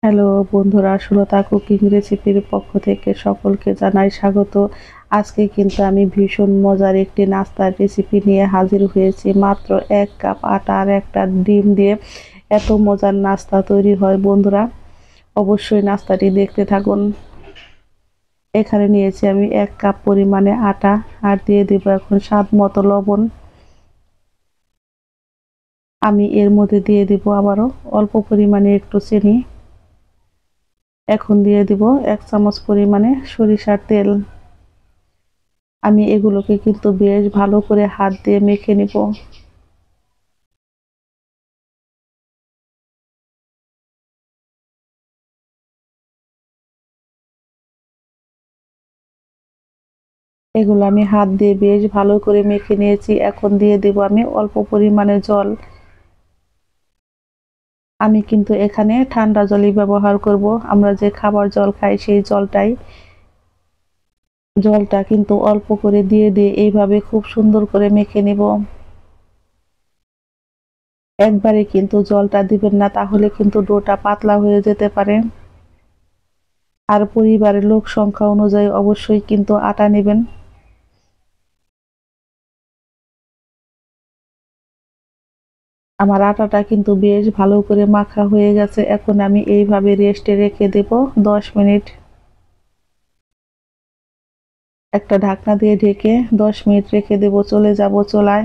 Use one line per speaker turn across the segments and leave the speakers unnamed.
Hello বন্ধুরা, Sulata cooking রেসিপির পক্ষ থেকে সকলকে জানাই স্বাগত। আজকে কিন্তু আমি ভীষণ মজার একটি নাস্তার রেসিপি নিয়ে হাজির হয়েছি। মাত্র 1 কাপ আটা আর একটা ডিম দিয়ে এত মজার নাস্তা তৈরি হয় বন্ধুরা। অবশ্যই নাস্তাটি দেখতে থাকুন। এখানে নিয়েছি আমি 1 কাপ পরিমাণে আটা আর দিয়ে দেব এখন স্বাদ মতো লবণ। আমি এর মধ্যে দিয়ে দেব আবারও অল্প পরিমাণে একটু চিনি। এখন দিয়ে দিব 1 চামচ পরিমাণে সরিষার তেল। আমি এগুলোকে কিন্তু বেশ ভালো করে হাত দিয়ে মেখে নিব। এগুলো আমি হাত দিয়ে বেশ ভালো করে মেখে নিয়েছি। এখন দিয়ে দেব আমি অল্প পরিমাণে জল। আমি কিন্তু এখানে ঠান্ডা জলই ব্যবহার করব। আমরা যে খাবার জল খাই সেই জলটাই। জলটা কিন্তু অল্প করে দিয়ে এইভাবে খুব সুন্দর করে মেখে নিব। একবারে কিন্তু জলটা দিবেন না, তাহলে কিন্তু ডোটা পাতলা হয়ে যেতে পারে। আর পরিবারের লোক সংখ্যা অনুযায়ী অবশ্যই কিন্তু আটা নেবেন। আমার আটাটা কিন্তু বেশ ভালো করে মাখা হয়ে গেছে। এখন আমি এইভাবে রেস্টে রেখে দেব 10 মিনিট। একটা ঢাকনা দিয়ে ঢেকে 10 মিনিট রেখে দেব। চলে যাব চুলায়।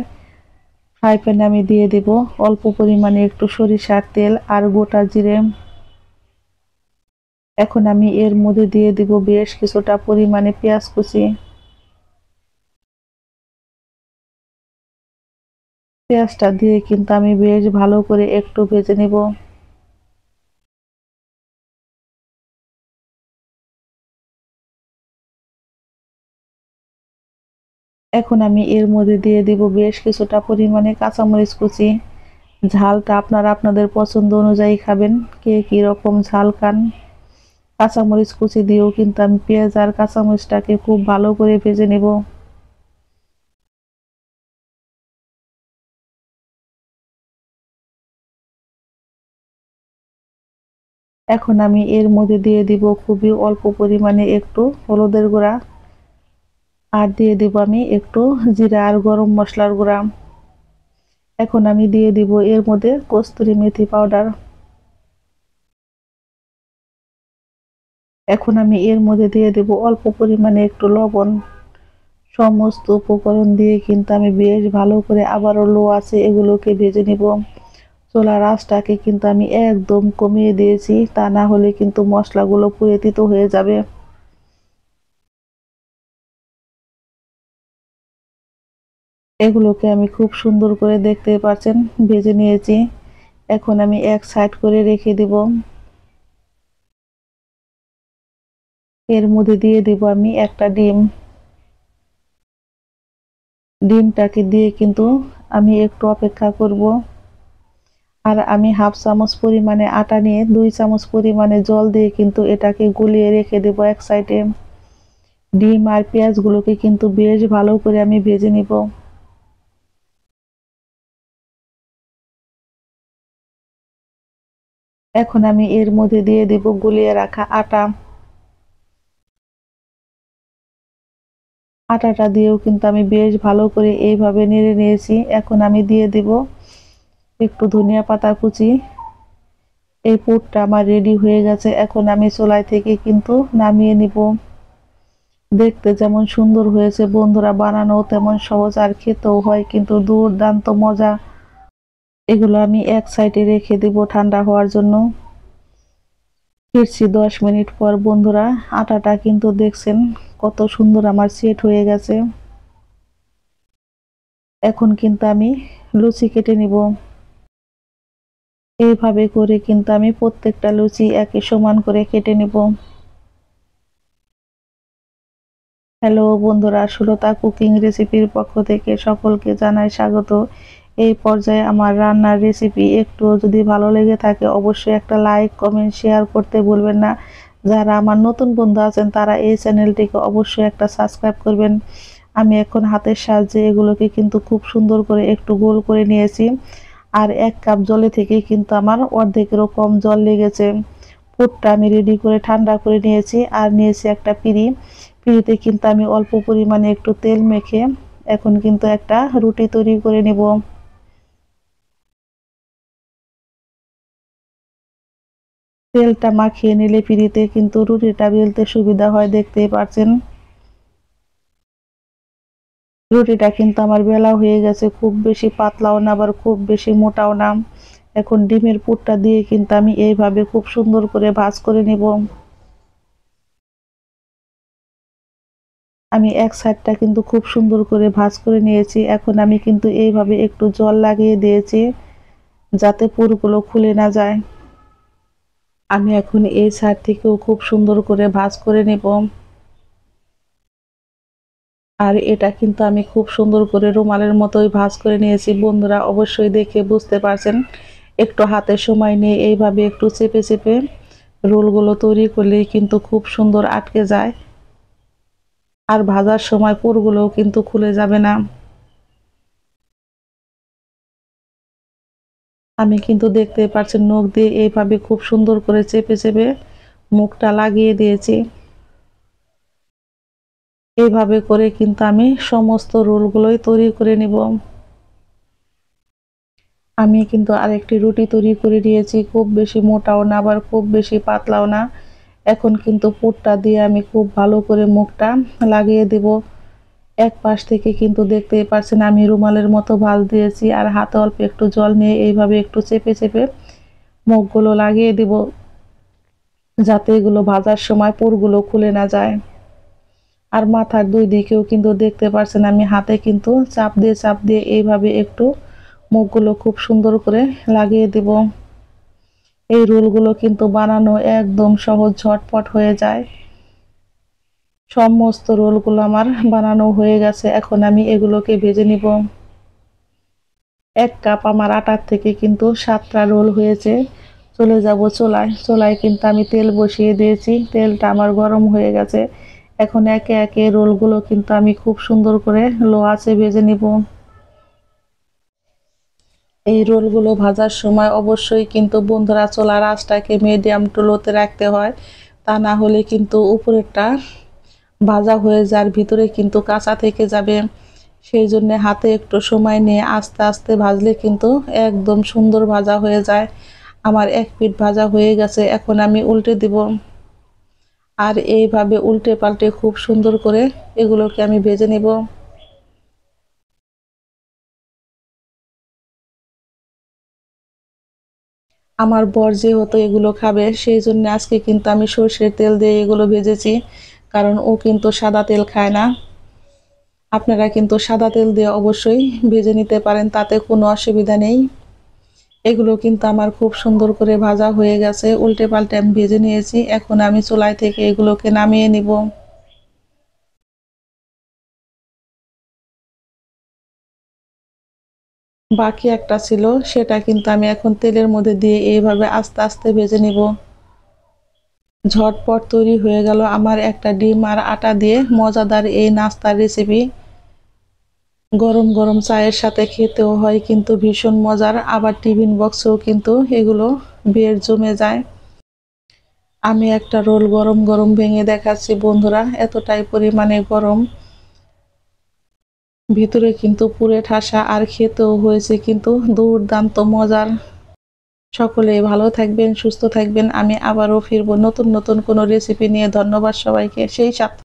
ফ্রাই প্যানে আমি দিয়ে দেব অল্প পরিমাণে একটু সরিষার তেল আর গোটা জিরে। এখন আমি এর মধ্যে দিয়ে দেব বেশ কিছুটা পরিমাণে পেঁয়াজ কুচি। পেঁয়াজটা দিয়ে কিন্তু আমি বেশ ভালো করে একটু ভেজে নেব। এখন আমি এর মধ্যে দিয়ে দিব বেশ কিছুটা পরিমাণে কাঁচামরিচ কুচি। ঝালটা আপনারা আপনাদের পছন্দ অনুযায়ী খাবেন, কে কি রকম ঝাল খান। কাঁচামরিচ কুচি দিয়েও কিন্তু আমি পেঁয়াজ আর কাঁচামরিচটাকে খুব ভালো করে ভেজে নেব। এখন আমি এর মধ্যে দিয়ে দিব খুবই অল্প পরিমাণে একটু হলুদের গুঁড়া আর দিয়ে দিব আমি একটু জিরা আর গরম মশলার গুঁড়া। এখন আমি দিয়ে দিব এর মধ্যে কস্তুরি মেথি পাউডার। এখন আমি এর মধ্যে দিয়ে দেব অল্প পরিমাণে একটু লবণ। সমস্ত উপকরণ দিয়ে কিন্তু আমি বেশ ভালো করে আবারও লো আছে এগুলোকে ভেজে নিব। চুলার আঁচটাকে কিন্তু আমি একদম কমিয়ে দিয়েছি, তা না হলে কিন্তু মশলাগুলো পুড়ে তিতো হয়ে যাবে। এগুলোকে আমি খুব সুন্দর করে দেখতে পাচ্ছেন ভেজে নিয়েছি। এখন আমি এক সাইড করে রেখে দিব। এর মধ্যে দিয়ে দিব আমি একটা ডিম। ডিমটাকে দিয়ে কিন্তু আমি একটু অপেক্ষা করব। আর আমি হাফ চামচ পরিমাণে আটা নিয়ে 2 চামচ পরিমাণে জল দিয়ে কিন্তু এটাকে গুলিয়ে রেখে দেব এক সাইডে। ডিম আর পেঁয়াজগুলোকে কিন্তু বেশ ভালো করে আমি ভেজে নিব। এখন আমি এর মধ্যে দিয়ে দেব গুলিয়ে রাখা আটা। আটাটা দিয়েও কিন্তু আমি বেশ ভালো করে এইভাবে নেড়ে নিয়েছি। এখন আমি দিয়ে দেব একটু ধনিয়া পাতা কুচি। এই পুরটা আমার রেডি হয়ে গেছে। এখন আমি চুলায় থেকে কিন্তু নামিয়ে নিব। দেখতে যেমন সুন্দর হয়েছে বন্ধুরা, বানানো তেমন সহজ আর খেতেও হয় কিন্তু দুর্দান্ত মজা। এগুলো আমি এক সাইডে রেখে দেব ঠান্ডা হওয়ার জন্য। ফিরছি 10 মিনিট পর বন্ধুরা। আটাটা কিন্তু দেখছেন কত সুন্দর আমার সেট হয়ে গেছে। এখন কিন্তু আমি লুচি কেটে নিব। এইভাবে করে কিন্তু আমি প্রত্যেকটা লুচি একই সমান করে কেটে নিব। হ্যালো বন্ধুরা, সুলতা কুকিং রেসিপির পক্ষ থেকে সকলকে জানাই স্বাগত। এই পর্যায়ে আমার রান্নার রেসিপি একটুও যদি ভালো লেগে থাকে অবশ্যই একটা লাইক কমেন্ট শেয়ার করতে ভুলবেন না। যারা আমার নতুন বন্ধু আছেন তারা এই চ্যানেলটিকে অবশ্যই একটা সাবস্ক্রাইব করবেন। আমি এখন হাতের সাহায্যে এগুলোকে কিন্তু খুব সুন্দর করে একটু গোল করে নিয়েছি। আর 1 কাপ জলে থেকে কিন্তু আমার অর্ধেকেরও কম জল লেগেছে। পুরটা আমি রেডি করে ঠান্ডা করে নিয়েছি আর নিয়েছি একটা পিঁড়ি। পিঁড়িতে কিন্তু আমি অল্প পরিমাণে একটু তেল মেখে এখন কিন্তু একটা রুটি তৈরি করে নেব। তেলটা মাখিয়ে নিলে পিঁড়িতে কিন্তু রুটিটা বেলতে সুবিধা হয়, দেখতেই পাচ্ছেন। রুটিটা কিন্তু আমার বেলা হয়ে গেছে, খুব বেশি পাতলাও না আবার খুব বেশি মোটাও না। এখন ডিমের পুরটা দিয়ে কিন্তু আমি এইভাবে খুব সুন্দর করে ভাঁজ করে নিব। আমি এক সাইডটা কিন্তু খুব সুন্দর করে ভাঁজ করে নিয়েছি। এখন আমি কিন্তু এইভাবে একটু জল লাগিয়ে দিয়েছি যাতে পুরগুলো খুলে না যায়। আমি এখন এই সাইড থেকেও খুব সুন্দর করে ভাঁজ করে নেব। আর এটা কিন্তু আমি খুব সুন্দর করে রুমালের মতোই ভাঁজ করে নিয়েছি। বন্ধুরা অবশ্যই দেখে বুঝতে পারছেন, একটু হাতে সময় নিয়ে এইভাবে একটু চেপে চেপে রোলগুলো তৈরি করলেই কিন্তু খুব সুন্দর আটকে যায়, আর ভাজার সময় পুরগুলোও কিন্তু খুলে যাবে না। আমি কিন্তু দেখতে পাচ্ছেন নখ দিয়ে এইভাবে খুব সুন্দর করে চেপে চেপে মুখটা লাগিয়ে দিয়েছি। এইভাবে করে কিন্তু আমি সমস্ত রোলগুলোই তৈরি করে নিব। আমি কিন্তু আরেকটি রুটি তৈরি করে নিয়েছি, খুব বেশি মোটাও না আবার খুব বেশি পাতলাও না। এখন কিন্তু পুরটা দিয়ে আমি খুব ভালো করে মুখটা লাগিয়ে দেব। এক পাশ থেকে কিন্তু দেখতেই পাচ্ছেন আমি রুমালের মতো ভাঁজ দিয়েছি, আর হাতে অল্প একটু জল নিয়ে এইভাবে একটু চেপে চেপে মুখগুলো লাগিয়ে দিব যাতে এগুলো ভাজার সময় পুরগুলো খুলে না যায়। আর মাথার দুই দিকেও কিন্তু দেখতে পাচ্ছেন আমি হাতে কিন্তু চাপ দিয়ে এইভাবে একটু মুখগুলো খুব সুন্দর করে লাগিয়ে দেব। এই রোলগুলো কিন্তু বানানো একদম সহজ, ঝটপট হয়ে যায়। সমস্ত রোলগুলো আমার বানানো হয়ে গেছে, এখন আমি এগুলোকে ভেজে নিব। 1 কাপ আমার আটার থেকে কিন্তু 7টা রোল হয়েছে। চলে যাব চুলায়। চুলায় কিন্তু আমি তেল বসিয়ে দিয়েছি, তেলটা আমার গরম হয়ে গেছে। এখন একে একে রোলগুলো কিন্তু আমি খুব সুন্দর করে লো আঁচে ভেজে নিব। এই রোলগুলো ভাজার সময় অবশ্যই কিন্তু বন্ধুরা চুলার আঁচটাকে মিডিয়াম টু লোতে রাখতে হয়, তা না হলে কিন্তু উপরেরটা ভাজা হয়ে যার ভিতরে কিন্তু কাঁচা থেকে যাবে। সেই জন্য হাতে একটু সময় নিয়ে আস্তে আস্তে ভাজলে কিন্তু একদম সুন্দর ভাজা হয়ে যায়। আমার এক পিঠ ভাজা হয়ে গেছে, এখন আমি উল্টে দিব। আর এইভাবে উল্টে পাল্টে খুব সুন্দর করে এগুলোকে আমি ভেজে নেব। আমার বর যেহেতু এগুলো খাবে সেই জন্য আজকে কিন্তু আমি সরষের তেল দিয়ে এগুলো ভেজেছি, কারণ ও কিন্তু সাদা তেল খায় না। আপনারা কিন্তু সাদা তেল দিয়ে অবশ্যই ভেজে নিতে পারেন, তাতে কোনো অসুবিধা নেই। এগুলো কিন্তু আমার খুব সুন্দর করে ভাজা হয়ে গেছে, উল্টে পাল্টে আমি ভেজে নিয়েছি। এখন আমি চুলায় থেকে এগুলোকে নামিয়ে নিব। বাকি একটা ছিল, সেটা কিন্তু আমি এখন তেলের মধ্যে দিয়ে এইভাবে আস্তে আস্তে ভেজে নিব। ঝটপট তৈরি হয়ে গেল আমার একটা ডিম আর আটা দিয়ে মজাদার এই নাস্তার রেসিপি। গরম গরম চায়ের সাথে খেতেও হয় কিন্তু ভীষণ মজার, আবার টিফিন বক্সেও কিন্তু এগুলো বের জমে যায়। আমি একটা রোল গরম গরম ভেঙে দেখাচ্ছি বন্ধুরা, এতটাই পরিমাণে গরম, ভিতরে কিন্তু পুরে ঠাসা, আর খেতেও হয়েছে কিন্তু দুর্দান্ত মজার। সকলেই ভালো থাকবেন, সুস্থ থাকবেন। আমি আবারও ফিরবো নতুন নতুন কোনো রেসিপি নিয়ে। ধন্যবাদ সবাইকে। সেই সাথে